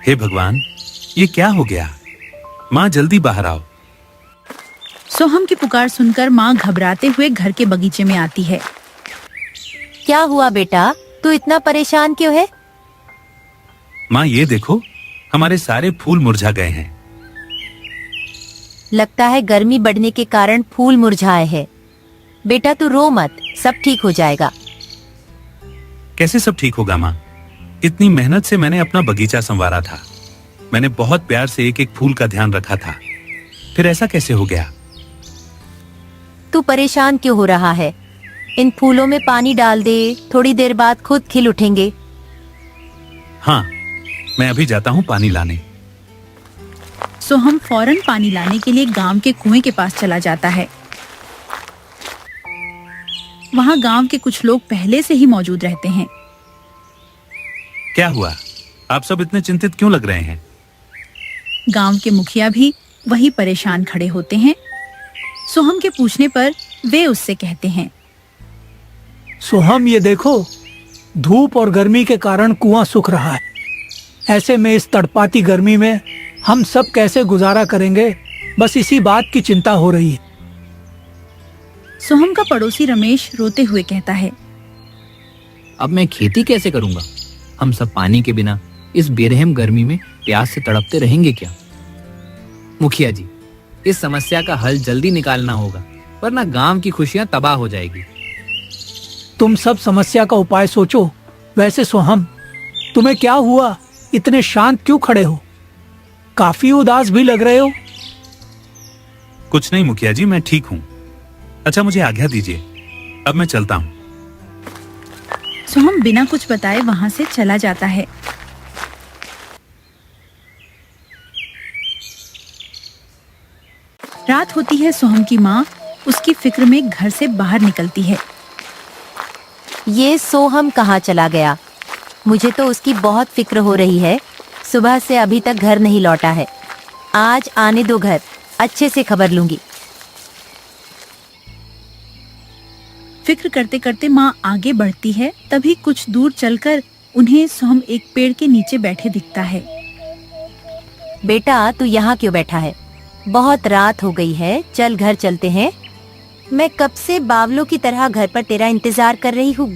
हे भगवान, ये क्या हो गया? माँ जल्दी बाहर आओ। सोहम की पुकार सुनकर माँ घबराते हुए घर के बगीचे में आती है। क्या हुआ बेटा, तू इतना परेशान क्यों है? माँ ये देखो, हमारे सारे फूल मुरझा गए हैं। लगता है गर्मी बढ़ने के कारण फूल मुरझाए हैं। बेटा तू रो मत, सब ठीक हो जाएगा। कैसे सब ठीक होगा माँ? इतनी मेहनत से मैंने अपना बगीचा संवारा था। मैंने बहुत प्यार से एक एक फूल का ध्यान रखा था, फिर ऐसा कैसे हो गया? तू परेशान क्यों हो रहा है? इन फूलों में पानी डाल दे, थोड़ी देर बाद खुद खिल उठेंगे। हाँ, मैं अभी जाता हूँ पानी लाने। सोहम फौरन पानी लाने के लिए गांव के कुएं के पास चला जाता है। वहाँ गांव के कुछ लोग पहले से ही मौजूद रहते हैं। क्या हुआ? आप सब इतने चिंतित क्यों लग रहे हैं? गांव के मुखिया भी वही परेशान खड़े होते हैं। सोहम के पूछने पर वे उससे कहते हैं, सोहम ये देखो, धूप और गर्मी के कारण कुआं सूख रहा है। ऐसे में इस तड़पाती गर्मी में हम सब कैसे गुजारा करेंगे, बस इसी बात की चिंता हो रही है। सोहम का पड़ोसी रमेश रोते हुए कहता है, अब मैं खेती कैसे करूंगा? हम सब पानी के बिना इस बेरहम गर्मी में प्यास से तड़पते रहेंगे क्या? मुखिया जी, इस समस्या का हल जल्दी निकालना होगा, वरना गांव की खुशियां तबाह हो जाएगी। तुम सब समस्या का उपाय सोचो। वैसे सोहम, तुम्हें क्या हुआ? इतने शांत क्यों खड़े हो? काफी उदास भी लग रहे हो। कुछ नहीं मुखिया जी, मैं ठीक हूँ। अच्छा मुझे आज्ञा दीजिए, अब मैं चलता हूँ। सोहम बिना कुछ बताए वहाँ से चला जाता है। रात होती है। सोहम की माँ उसकी फिक्र में घर से बाहर निकलती है। ये सोहम कहाँ चला गया? मुझे तो उसकी बहुत फिक्र हो रही है। सुबह से अभी तक घर नहीं लौटा है। आज आने दो घर, अच्छे से खबर लूंगी। फिक्र करते करते माँ आगे बढ़ती है। तभी कुछ दूर चलकर उन्हें सोहम एक पेड़ के नीचे बैठे दिखता है। बेटा तू यहाँ क्यों बैठा है? बहुत रात हो गई है, चल घर चलते हैं। मैं कब से बावलों की तरह घर पर तेरा इंतजार कर रही हूँ।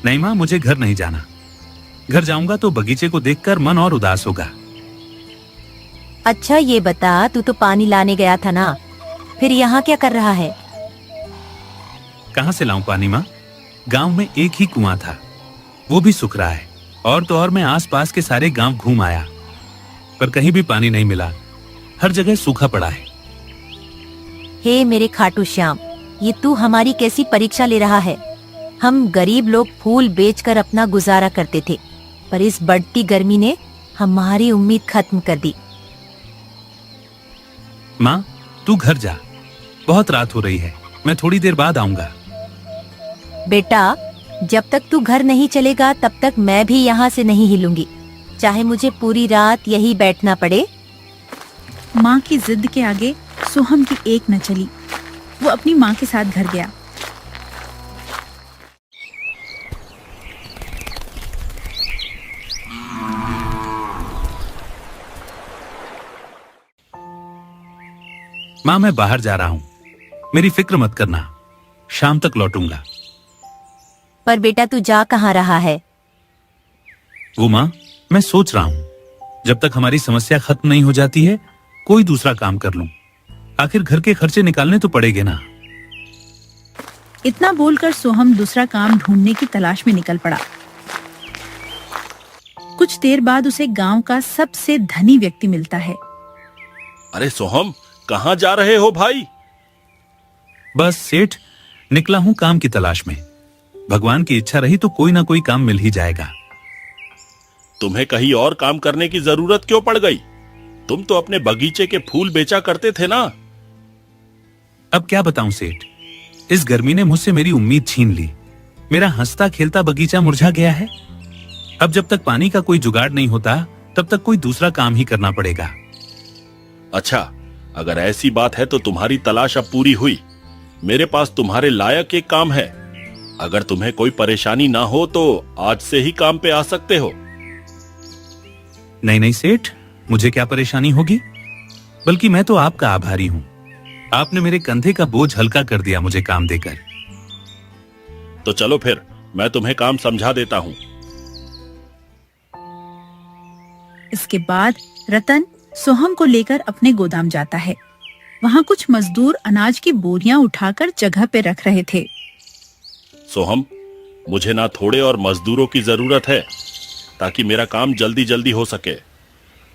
नहीं माँ, मुझे घर नहीं जाना। घर जाऊंगा तो बगीचे को देखकर मन और उदास होगा। अच्छा ये बता, तू तो पानी लाने गया था ना, फिर यहाँ क्या कर रहा है? कहाँ से लाऊं पानी माँ? गांव में एक ही कुआं था, वो भी सूख रहा है। और तो और मैं आसपास के सारे गांव घूम आया, पर कहीं भी पानी नहीं मिला। हर जगह सूखा पड़ा है। हे मेरे खाटू श्याम, ये तू हमारी कैसी परीक्षा ले रहा है? हम गरीब लोग फूल बेचकर अपना गुजारा करते थे, पर इस बढ़ती गर्मी ने हमारी उम्मीद खत्म कर दी। माँ तू घर जा, बहुत रात हो रही है। मैं थोड़ी देर बाद आऊंगा। बेटा जब तक तू घर नहीं चलेगा तब तक मैं भी यहाँ से नहीं हिलूंगी, चाहे मुझे पूरी रात यही बैठना पड़े। माँ की जिद के आगे सोहम की एक न चली। वो अपनी माँ के साथ घर गया। माँ मैं बाहर जा रहा हूँ, मेरी फिक्र मत करना, शाम तक लौटूंगा। पर बेटा तू जा कहाँ रहा है? वो माँ, मैं सोच रहा हूँ जब तक हमारी समस्या खत्म नहीं हो जाती है कोई दूसरा काम कर लूं। आखिर घर के खर्चे निकालने तो पड़ेंगे ना। इतना बोलकर सोहम दूसरा काम ढूंढने की तलाश में निकल पड़ा। कुछ देर बाद उसे गांव का सबसे धनी व्यक्ति मिलता है। अरे सोहम, कहाँ जा रहे हो भाई? बस सेठ, निकला हूँ काम की तलाश में। भगवान की इच्छा रही तो कोई ना कोई काम मिल ही जाएगा। तुम्हें कहीं और काम करने की जरूरत क्यों पड़ गई? तुम तो अपने बगीचे के फूल बेचा करते थे ना। अब क्या बताऊं सेठ, इस गर्मी ने मुझसे मेरी उम्मीद छीन ली। मेरा हंसता खेलता बगीचा मुरझा गया है। अब जब तक पानी का कोई जुगाड़ नहीं होता तब तक कोई दूसरा काम ही करना पड़ेगा। अच्छा, अगर ऐसी बात है तो तुम्हारी तलाश अब पूरी हुई। मेरे पास तुम्हारे लायक एक काम है। अगर तुम्हें कोई परेशानी ना हो तो आज से ही काम पे आ सकते हो। नहीं नहीं सेठ, मुझे क्या परेशानी होगी, बल्कि मैं तो आपका आभारी हूँ। आपने मेरे कंधे का बोझ हल्का कर दिया मुझे काम देकर। तो चलो फिर मैं तुम्हें काम समझा देता हूँ। इसके बाद रतन सोहम को लेकर अपने गोदाम जाता है। वहाँ कुछ मजदूर अनाज की बोरियां उठाकर जगह पे रख रहे थे। सोहम, मुझे ना थोड़े और मजदूरों की जरूरत है ताकि मेरा काम जल्दी जल्दी हो सके।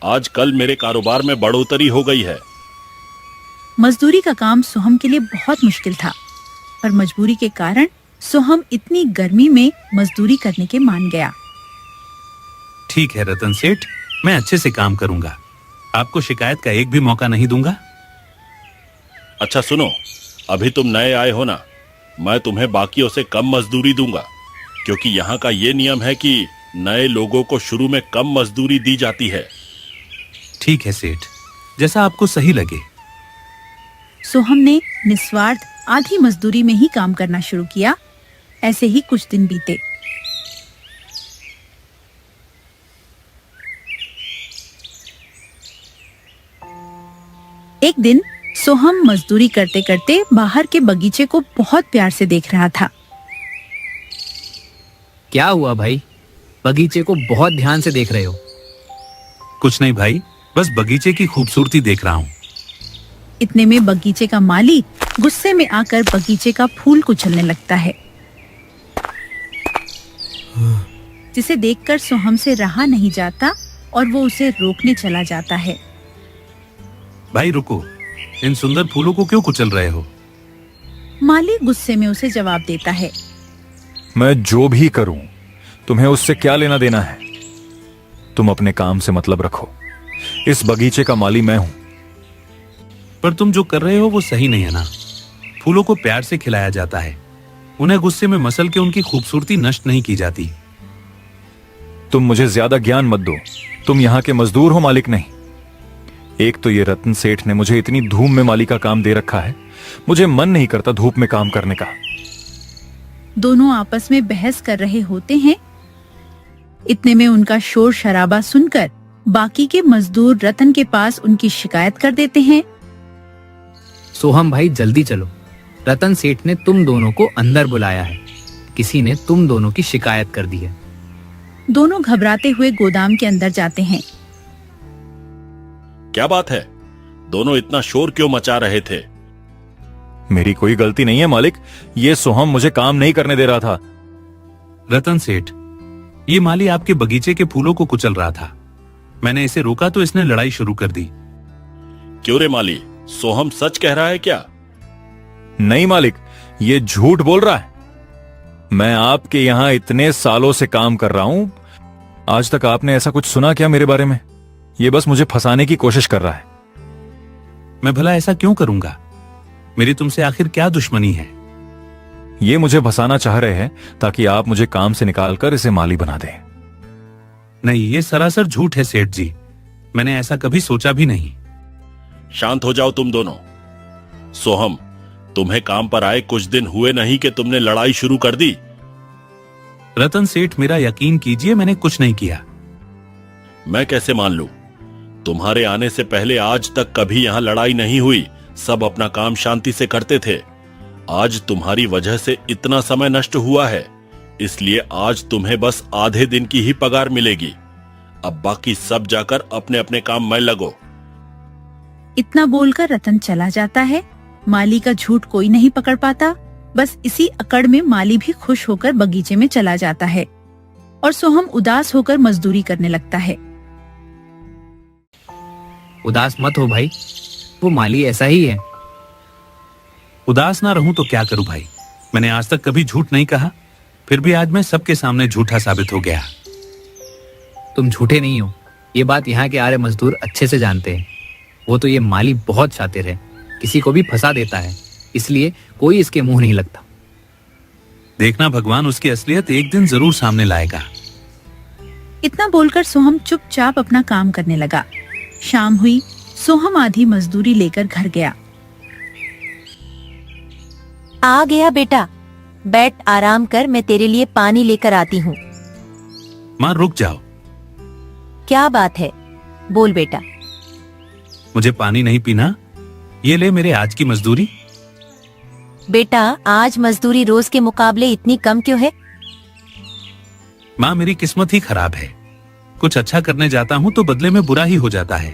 आजकल मेरे कारोबार में बढ़ोतरी हो गई है। मजदूरी का काम सोहम के लिए बहुत मुश्किल था, पर मजबूरी के कारण सोहम इतनी गर्मी में मजदूरी करने के मान गया। ठीक है रतन सेठ, मैं अच्छे से काम करूंगा। आपको शिकायत का एक भी मौका नहीं दूंगा। अच्छा सुनो, अभी तुम नए आए हो ना, मैं तुम्हें बाकियों से कम मजदूरी दूंगा, क्योंकि यहाँ का ये नियम है कि नए लोगों को शुरू में कम मजदूरी दी जाती है। ठीक है सेठ, जैसा आपको सही लगे। सोहम ने निस्वार्थ आधी मजदूरी में ही काम करना शुरू किया। ऐसे ही कुछ दिन बीते। एक दिन सोहम मजदूरी करते करते बाहर के बगीचे को बहुत प्यार से देख रहा था। क्या हुआ भाई, बगीचे को बहुत ध्यान से देख रहे हो? कुछ नहीं भाई, बस बगीचे की खूबसूरती देख रहा हूँ। इतने में बगीचे का माली गुस्से में आकर बगीचे का फूल कुचलने लगता है, जिसे देखकर सोहम से रहा नहीं जाता और वो उसे रोकने चला जाता है। भाई रुको, इन सुंदर फूलों को क्यों कुचल रहे हो? माली गुस्से में उसे जवाब देता है। मैं जो भी करूं, तुम्हें उससे क्या लेना देना है? तुम अपने काम से मतलब रखो। इस बगीचे का माली मैं हूं। पर तुम जो कर रहे हो वो सही नहीं है ना। फूलों को प्यार से खिलाया जाता है, उन्हें गुस्से में मसल के उनकी खूबसूरती नष्ट नहीं की जाती। तुम मुझे ज्यादा ज्ञान मत दो। तुम यहां के मजदूर हो, मालिक नहीं। एक तो ये रतन सेठ ने मुझे इतनी धूप में माली का काम दे रखा है, मुझे मन नहीं करता धूप में काम करने का। दोनों आपस में बहस कर रहे होते हैं। इतने में उनका शोर शराबा सुनकर बाकी के मजदूर रतन के पास उनकी शिकायत कर देते हैं। सोहम भाई जल्दी चलो, रतन सेठ ने तुम दोनों को अंदर बुलाया है। किसी ने तुम दोनों की शिकायत कर दी है। दोनों घबराते हुए गोदाम के अंदर जाते हैं। क्या बात है, दोनों इतना शोर क्यों मचा रहे थे? मेरी कोई गलती नहीं है मालिक, ये सोहम मुझे काम नहीं करने दे रहा था। रतन सेठ, ये माली आपके बगीचे के फूलों को कुचल रहा था। मैंने इसे रोका तो इसने लड़ाई शुरू कर दी। क्यों रे माली, सोहम सच कह रहा है क्या? नहीं मालिक, ये झूठ बोल रहा है। मैं आपके यहां इतने सालों से काम कर रहा हूं, आज तक आपने ऐसा कुछ सुना क्या मेरे बारे में? ये बस मुझे फंसाने की कोशिश कर रहा है। मैं भला ऐसा क्यों करूंगा? मेरी तुमसे आखिर क्या दुश्मनी है? ये मुझे फंसाना चाह रहे हैं ताकि आप मुझे काम से निकालकर इसे माली बना दें। नहीं, ये सरासर झूठ है सेठ जी। मैंने ऐसा कभी सोचा भी नहीं। शांत हो जाओ तुम दोनों। सोहम, तुम्हें काम पर आए कुछ दिन हुए नहीं कि तुमने लड़ाई शुरू कर दी। रतन सेठ, मेरा यकीन कीजिए, मैंने कुछ नहीं किया। मैं कैसे मान लूं? तुम्हारे आने से पहले आज तक कभी यहां लड़ाई नहीं हुई। सब अपना काम शांति से करते थे। आज तुम्हारी वजह से इतना समय नष्ट हुआ है, इसलिए आज तुम्हें बस आधे दिन की ही पगार मिलेगी। अब बाकी सब जाकर अपने अपने काम में लगो। इतना बोलकर रतन चला जाता है। माली का झूठ कोई नहीं पकड़ पाता। बस इसी अकड़ में माली भी खुश होकर बगीचे में चला जाता है और सोहम उदास होकर मजदूरी करने लगता है। उदास मत हो भाई, वो माली ऐसा ही है। उदास ना रहूं तो क्या करूं भाई? मैंने आज तक कभी झूठ नहीं कहा, फिर भी आज मैं सबके सामने झूठा साबित हो गया। तुम झूठे नहीं हो, ये बात यहाँ के आर्य मजदूर अच्छे से जानते हैं। वो तो ये माली बहुत शातिर है, किसी को भी फंसा देता है, इसलिए कोई इसके मुंह नहीं लगता। देखना, भगवान उसकी असलियत एक दिन जरूर सामने लाएगा। इतना बोलकर सोहम चुपचाप अपना काम करने लगा। शाम हुई। सोहम आधी मजदूरी लेकर घर गया। आ गया बेटा, बैठ आराम कर, मैं तेरे लिए पानी लेकर आती हूँ। मां रुक जाओ। क्या बात है, बोल बेटा। मुझे पानी नहीं पीना, ये ले मेरे आज की मजदूरी। बेटा, आज मजदूरी रोज के मुकाबले इतनी कम क्यों है? माँ, मेरी किस्मत ही खराब है। कुछ अच्छा करने जाता हूँ तो बदले में बुरा ही हो जाता है।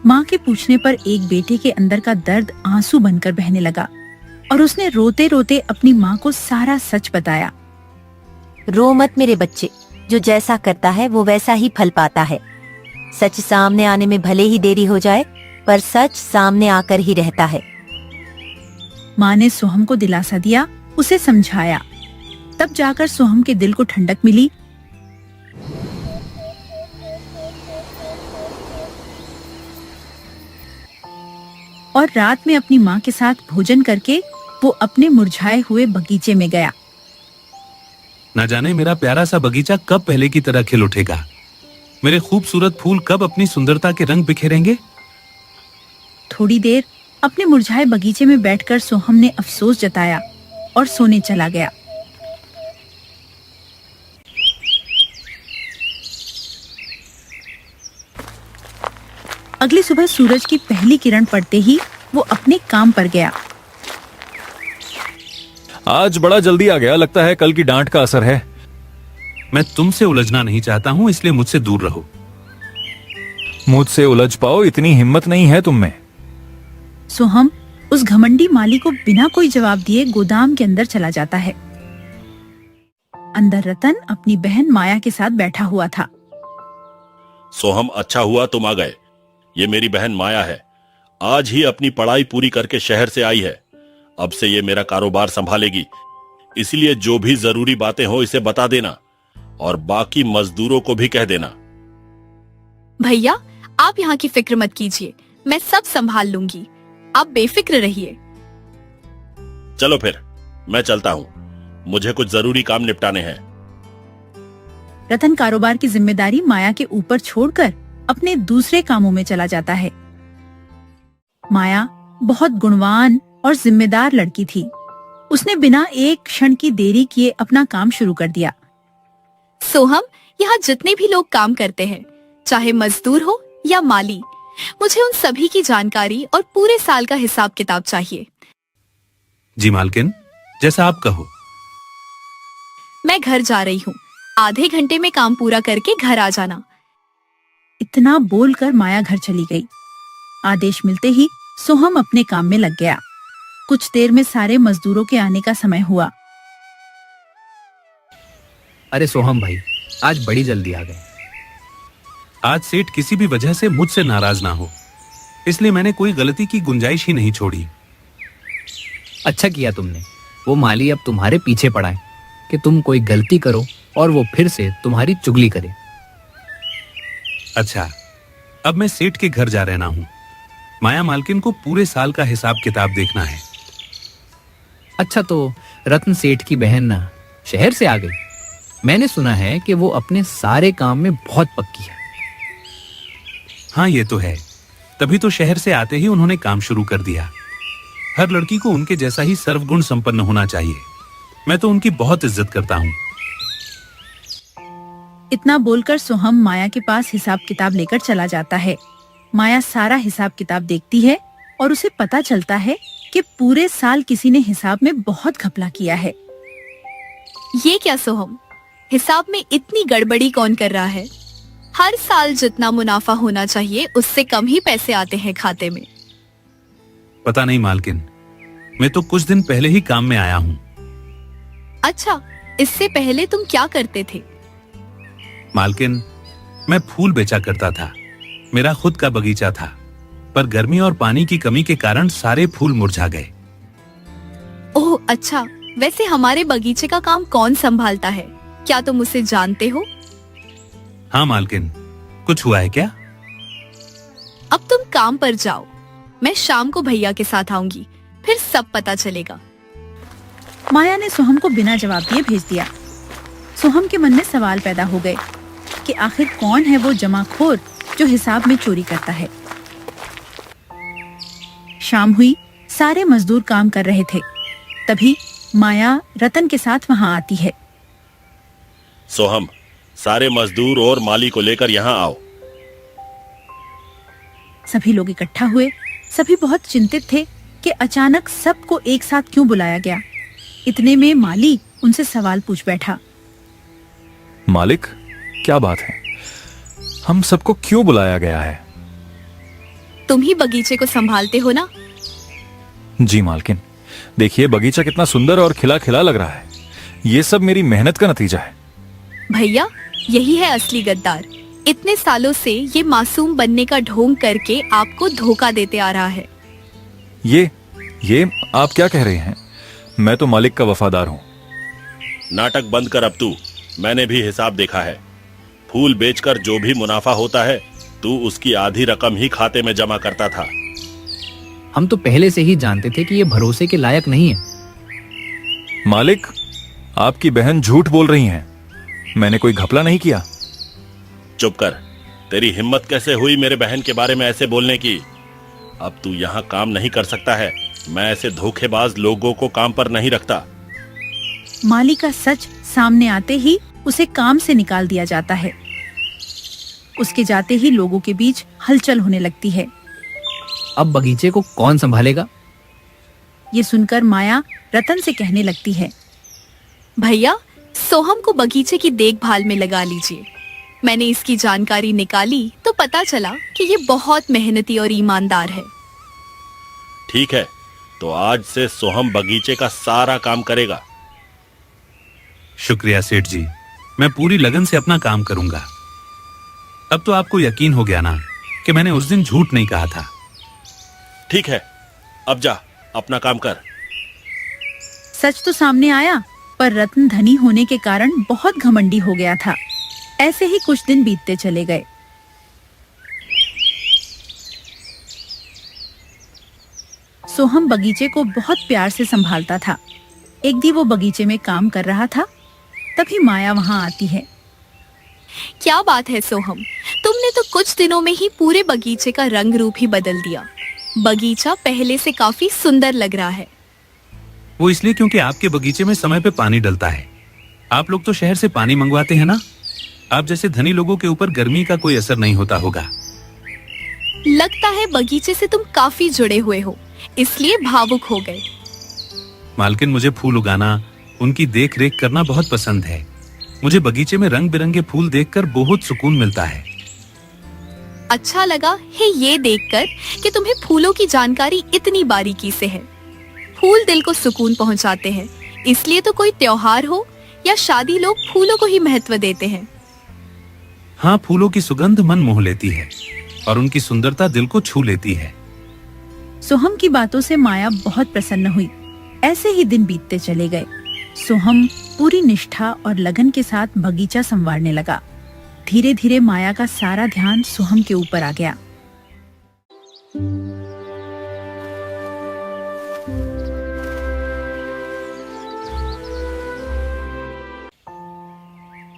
माँ के पूछने पर एक बेटे के अंदर का दर्द आंसू बनकर बहने लगा और उसने रोते रोते अपनी माँ को सारा सच बताया। रो मत मेरे बच्चे, जो जैसा करता है वो वैसा ही फल पाता है। सच सामने आने में भले ही देरी हो जाए, पर सच सामने आकर ही रहता है। माँ ने सोहम को दिलासा दिया, उसे समझाया। तब जाकर सोहम के दिल को ठंडक मिली। और रात में अपनी माँ के साथ भोजन करके वो अपने मुरझाए हुए बगीचे में गया। न जाने मेरा प्यारा सा बगीचा कब पहले की तरह खिल उठेगा। मेरे खूबसूरत फूल कब अपनी सुंदरता के रंग बिखेरेंगे। थोड़ी देर अपने मुरझाए बगीचे में बैठकर सोहम ने अफसोस जताया और सोने चला गया। अगली सुबह सूरज की पहली किरण पड़ते ही वो अपने काम पर गया। आज बड़ा जल्दी आ गया, लगता है कल की डांट का असर है। मैं तुमसे उलझना नहीं चाहता हूँ, इसलिए मुझसे दूर रहो। मुझसे उलझ पाओ, इतनी हिम्मत नहीं है तुम में। सोहम उस घमंडी माली को बिना कोई जवाब दिए गोदाम के अंदर चला जाता है। अंदर रतन अपनी बहन माया के साथ बैठा हुआ था। सोहम, अच्छा हुआ तुम आ गए। ये मेरी बहन माया है। आज ही अपनी पढ़ाई पूरी करके शहर से आई है। अब से ये मेरा कारोबार संभालेगी, इसलिए जो भी जरूरी बातें हो इसे बता देना और बाकी मजदूरों को भी कह देना। भैया, आप यहाँ की फिक्र मत कीजिए, मैं सब संभाल लूंगी। आप बेफिक्र रहिए। चलो फिर मैं चलता हूँ, मुझे कुछ जरूरी काम निपटाने हैं। रतन कारोबार की जिम्मेदारी माया के ऊपर छोड़कर अपने दूसरे कामों में चला जाता है। माया बहुत गुणवान और जिम्मेदार लड़की थी। उसने बिना एक क्षण की देरी किए अपना काम शुरू कर दिया। सोहम, यहाँ जितने भी लोग काम करते हैं, चाहे मजदूर हो या माली, मुझे उन सभी की जानकारी और पूरे साल का हिसाब किताब चाहिए। जी मालकिन, जैसा आप कहो। मैं घर जा रही हूँ, आधे घंटे में काम पूरा करके घर आ जाना। इतना बोलकर माया घर चली गई। आदेश मिलते ही सोहम अपने काम में लग गया। कुछ देर में सारे मजदूरों के आने का समय हुआ। अरे सोहम भाई, आज बड़ी जल्दी आ गए। आज सेठ किसी भी वजह से मुझसे नाराज ना हो, इसलिए मैंने कोई गलती की गुंजाइश ही नहीं छोड़ी। अच्छा किया तुमने। वो माली अब तुम्हारे पीछे पड़ा है कि तुम कोई गलती करो और वो फिर से तुम्हारी चुगली करे। अच्छा, अब मैं सेठ के घर जा रहना हूँ। माया मालकिन को पूरे साल का हिसाब किताब देखना है। अच्छा, तो रत्न सेठ की बहन ना शहर से आ गई। मैंने सुना है कि वो अपने सारे काम में बहुत पक्की है। हाँ, ये तो है। तभी तो शहर से आते ही उन्होंने काम शुरू कर दिया। हर लड़की को उनके जैसा ही सर्वगुण संपन्न होना चाहिए। मैं तो उनकी बहुत इज्जत करता हूँ। इतना बोलकर सोहम माया के पास हिसाब किताब लेकर चला जाता है। माया सारा हिसाब किताब देखती है और उसे पता चलता है कि पूरे साल किसी ने हिसाब में बहुत घपला किया है। ये क्या सोहम, हिसाब में इतनी गड़बड़ी कौन कर रहा है? हर साल जितना मुनाफा होना चाहिए उससे कम ही पैसे आते हैं खाते में। पता नहीं मालकिन, मैं तो कुछ दिन पहले ही काम में आया हूँ। अच्छा, इससे पहले तुम क्या करते थे? मालकिन, मैं फूल बेचा करता था। मेरा खुद का बगीचा था, पर गर्मी और पानी की कमी के कारण सारे फूल मुरझा गए। ओह अच्छा, वैसे हमारे बगीचे का काम कौन संभालता है? क्या तुम उसे जानते हो? हाँ मालकिन, कुछ हुआ है क्या? अब तुम काम पर जाओ, मैं शाम को भैया के साथ आऊंगी, फिर सब पता चलेगा। माया ने सोहम को बिना जवाब दिए भेज दिया। सोहम के मन में सवाल पैदा हो गए कि आखिर कौन है वो जमाखोर जो हिसाब में चोरी करता है। शाम हुई, सारे मजदूर काम कर रहे थे। तभी माया रतन के साथ वहां आती है। सोहम, सारे मजदूर और माली को लेकर यहाँ आओ। सभी लोग इकट्ठा हुए। सभी बहुत चिंतित थे कि अचानक सबको एक साथ क्यों बुलाया गया। इतने में माली उनसे सवाल पूछ बैठा। मालिक, क्या बात है? हम सबको क्यों बुलाया गया है? तुम ही बगीचे को संभालते हो ना? जी मालकिन, देखिए बगीचा कितना सुंदर और खिला खिला लग रहा है। ये सब मेरी मेहनत का नतीजा है। भैया, यही है असली गद्दार। इतने सालों से ये मासूम बनने का ढोंग करके आपको धोखा देते आ रहा है। ये आप क्या कह रहे हैं? मैं तो मालिक का वफादार हूँ। नाटक बंद कर अब तू। मैंने भी हिसाब देखा है। फूल बेचकर जो भी मुनाफा होता है, तू उसकी आधी रकम ही खाते में जमा करता था। हम तो पहले से ही जानते थे कि ये भरोसे के लायक नहीं है। मालिक, आपकी बहन झूठ बोल रही हैं। मैंने कोई घपला नहीं किया। चुप कर। तेरी हिम्मत कैसे हुई मेरे बहन के बारे में ऐसे बोलने की? अब तू यहाँ काम नहीं कर सकता है। मैं ऐसे धोखेबाज लोगों को काम पर नहीं रखता। माली का सच सामने आते ही उसे काम से निकाल दिया जाता है। उसके जाते ही लोगों के बीच हलचल होने लगती है। अब बगीचे को कौन संभालेगा? ये सुनकर माया रतन से कहने लगती है। भैया, सोहम को बगीचे की देखभाल में लगा लीजिए। मैंने इसकी जानकारी निकाली तो पता चला कि ये बहुत मेहनती और ईमानदार है। ठीक है, तो आज से सोहम बगीचे का सारा काम करेगा। शुक्रिया सेठ जी, मैं पूरी लगन से अपना काम करूंगा। अब तो आपको यकीन हो गया ना कि मैंने उस दिन झूठ नहीं कहा था। ठीक है, अब जा अपना काम कर। सच तो सामने आया, पर रत्न धनी होने के कारण बहुत घमंडी हो गया था। ऐसे ही कुछ दिन बीतते चले गए। सोहम बगीचे को बहुत प्यार से संभालता था। एक दिन वो बगीचे में काम कर रहा था, तभी माया वहां आती है। क्या बात है सोहम, तुमने तो कुछ दिनों में ही पूरे बगीचे का रंग रूप ही बदल दिया। बगीचा पहले से काफी सुंदर लग रहा है। वो इसलिए क्योंकि आपके बगीचे में समय पे पानी डलता है। आप लोग तो शहर से पानी मंगवाते हैं ना। आप जैसे धनी लोगों के ऊपर गर्मी का कोई असर नहीं होता होगा। लगता है बगीचे से तुम काफी जुड़े हुए हो, इसलिए भावुक हो गए। मालकिन, मुझे फूल उगाना, उनकी देख रेख करना बहुत पसंद है। मुझे बगीचे में रंग बिरंगे फूल देखकर बहुत सुकून मिलता है। अच्छा लगा है ये देखकर कि तुम्हें फूलों की जानकारी इतनी बारीकी से है। फूल दिल को सुकून पहुंचाते हैं, इसलिए तो कोई त्योहार हो या शादी, लोग फूलों को ही महत्व देते हैं। हाँ, फूलों की सुगंध मन मोह लेती है और उनकी सुंदरता दिल को छू लेती है। सोहम की बातों से माया बहुत प्रसन्न हुई। ऐसे ही दिन बीतते चले गए। सोहम पूरी निष्ठा और लगन के साथ बगीचा संवारने लगा। धीरे धीरे माया का सारा ध्यान सोहम के ऊपर आ गया।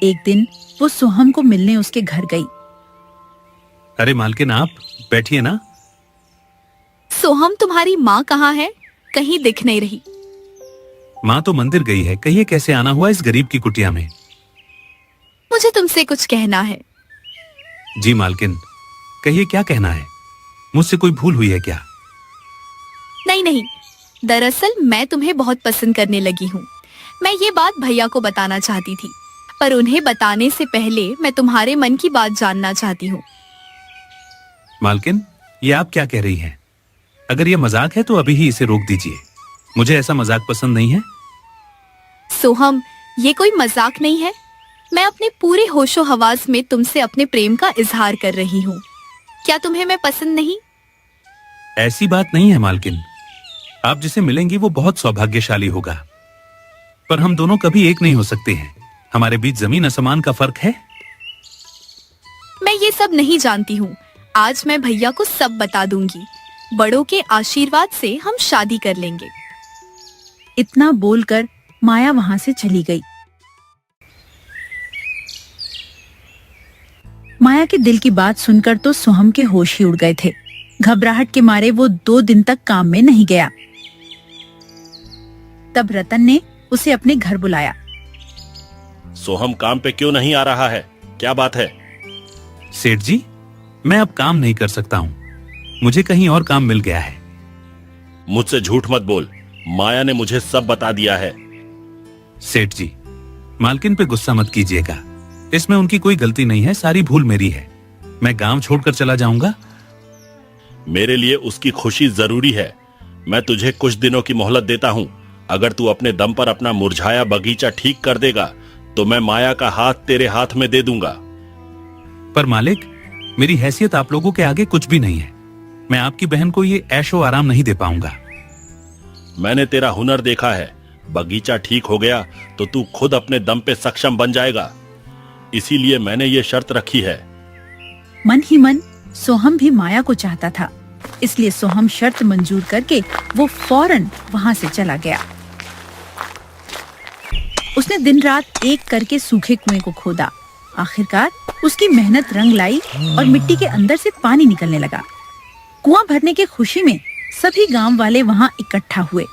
एक दिन वो सोहम को मिलने उसके घर गई। अरे मालकिन, आप बैठिए ना। सोहम, तुम्हारी माँ कहाँ है? कहीं दिख नहीं रही। माँ तो मंदिर गई है। कहिए कैसे आना हुआ इस गरीब की कुटिया में? मुझे तुमसे कुछ कहना है। जी मालकिन, कहिए क्या कहना है। मुझसे कोई भूल हुई है क्या? नहीं नहीं, दरअसल मैं तुम्हें बहुत पसंद करने लगी हूँ। मैं ये बात भैया को बताना चाहती थी, पर उन्हें बताने से पहले मैं तुम्हारे मन की बात जानना चाहती हूँ। मालकिन, ये आप क्या कह रही हैं? अगर ये मजाक है तो अभी ही इसे रोक दीजिए। मुझे ऐसा मजाक पसंद नहीं है। सोहम, ये कोई मजाक नहीं है। मैं अपने पूरे होशो हवास में तुमसे अपने प्रेम का इजहार कर रही हूँ। क्या तुम्हें मैं पसंद नहीं? ऐसी बात नहीं है मालकिन। आप जिसे मिलेंगी वो बहुत सौभाग्यशाली होगा, पर हम दोनों कभी एक नहीं हो सकते हैं। हमारे बीच जमीन आसमान का फर्क है। मैं ये सब नहीं जानती हूँ। आज मैं भैया को सब बता दूंगी। बड़ों के आशीर्वाद से हम शादी कर लेंगे। इतना बोलकर माया वहां से चली गई। माया के दिल की बात सुनकर तो सोहम के होश ही उड़ गए थे। घबराहट के मारे वो 2 दिन तक काम में नहीं गया। तब रतन ने उसे अपने घर बुलाया। सोहम काम पे क्यों नहीं आ रहा है? क्या बात है? सेठ जी, मैं अब काम नहीं कर सकता हूँ। मुझे कहीं और काम मिल गया है। मुझसे झूठ मत बोल, माया ने मुझे सब बता दिया है। सेठ जी, मालकिन पे गुस्सा मत कीजिएगा। इसमें उनकी कोई गलती नहीं है, सारी भूल मेरी है। मैं गांव छोड़कर चला जाऊंगा। मेरे लिए उसकी खुशी जरूरी है। मैं तुझे कुछ दिनों की मोहलत देता हूँ। अगर तू अपने दम पर अपना मुरझाया बगीचा ठीक कर देगा तो मैं माया का हाथ तेरे हाथ में दे दूंगा। पर मालिक, मेरी हैसियत आप लोगों के आगे कुछ भी नहीं है। मैं आपकी बहन को ये ऐशो आराम नहीं दे पाऊंगा। मैंने तेरा हुनर देखा है। बगीचा ठीक हो गया तो तू खुद अपने दम पे सक्षम बन जाएगा। इसीलिए मैंने ये शर्त रखी है। मन ही मन सोहम भी माया को चाहता था, इसलिए सोहम शर्त मंजूर करके वो फौरन वहां से चला गया। उसने दिन रात एक करके सूखे कुएं को खोदा। आखिरकार उसकी मेहनत रंग लाई और मिट्टी के अंदर से पानी निकलने लगा। कुआं भरने की खुशी में सभी गांव वाले वहां इकट्ठा हुए।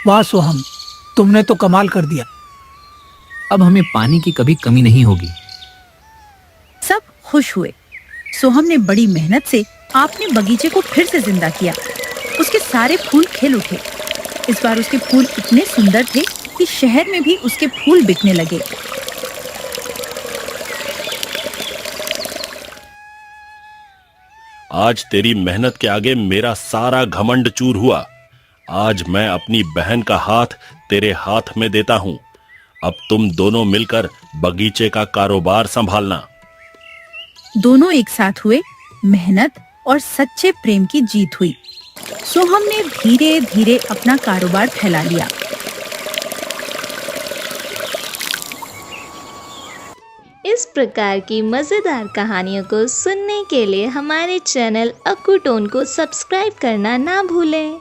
वाह सोहम, तुमने तो कमाल कर दिया। अब हमें पानी की कभी कमी नहीं होगी। सब खुश हुए। सोहम ने बड़ी मेहनत से आपने बगीचे को फिर से जिंदा किया। उसके सारे फूल खिल उठे। इस बार उसके फूल इतने सुंदर थे कि शहर में भी उसके फूल बिकने लगे। आज तेरी मेहनत के आगे मेरा सारा घमंड चूर हुआ। आज मैं अपनी बहन का हाथ तेरे हाथ में देता हूं। अब तुम दोनों मिलकर बगीचे का कारोबार संभालना। दोनों एक साथ हुए। मेहनत और सच्चे प्रेम की जीत हुई। सोहम ने धीरे धीरे अपना कारोबार फैला लिया। इस प्रकार की मजेदार कहानियों को सुनने के लिए हमारे चैनल अक्कू टोन को सब्सक्राइब करना ना भूलें।